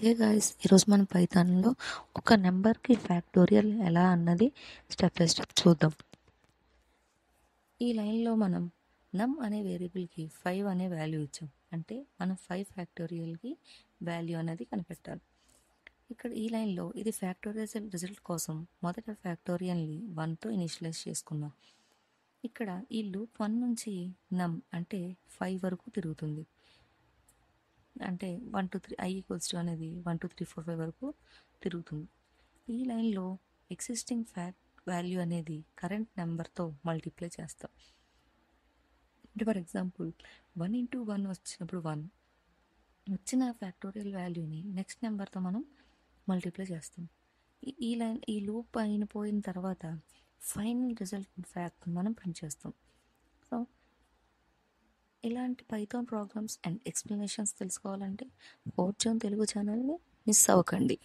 Hey guys, ఈరోజు మనం పైథాన్లో ఒక నెంబర్కి ఫ్యాక్టోరియల్ ఎలా అన్నది స్టెప్ బై స్టెప్ చూద్దాం. ఈ లైన్లో మనం నమ్ అనే వేరియబుల్కి 5 అనే వాల్యూ ఇచ్చాం. అంటే మనం 5 ఫ్యాక్టోరియల్కి వాల్యూ అనేది కనిపెట్టాలి. ఇక్కడ ఈ లైన్లో ఇది ఫ్యాక్టోరియల్ రిజల్ట్ కోసం మొదట ఫ్యాక్టోరియల్ని 1తో ఇనిషియలైజ్ చేసుకుందాం. ఇక్కడ ఈ లూప్ 1 నుంచి నమ్ అంటే 5 వరకు తిరుగుతుంది. అంటే 1 2 3 i = 2 అనేది 1 2 3 4 5 వరకు తిరుగుతుంది. ఈ లైన్లో ఎగ్జిస్టింగ్ వాల్యూ అనేది కరెంట్ నెంబర్తో మల్టిప్లై చేస్తాం. అంటే ఫర్ ఎగ్జాంపుల్ 1 × 1 వచ్చినప్పుడు 1 వచ్చిన ఫ్యాక్టోరియల్ వాల్యూని నెక్స్ట్ నెంబర్తో మనం మల్టిప్లై చేస్తాం. ఈ లూప్ అయిపోయిన తర్వాత ఫైనల్ రిజల్ట్ ఫ్యాక్ట్ మనం ప్రింట్ చేస్తాం. సో ఇలాంటి పైథాన్ ప్రోగ్రామ్స్ అండ్ ఎక్స్ప్లెనేషన్స్ తెలుసుకోవాలంటే ఫోర్జోన్ తెలుగు ఛానల్ని మిస్ అవ్వకండి.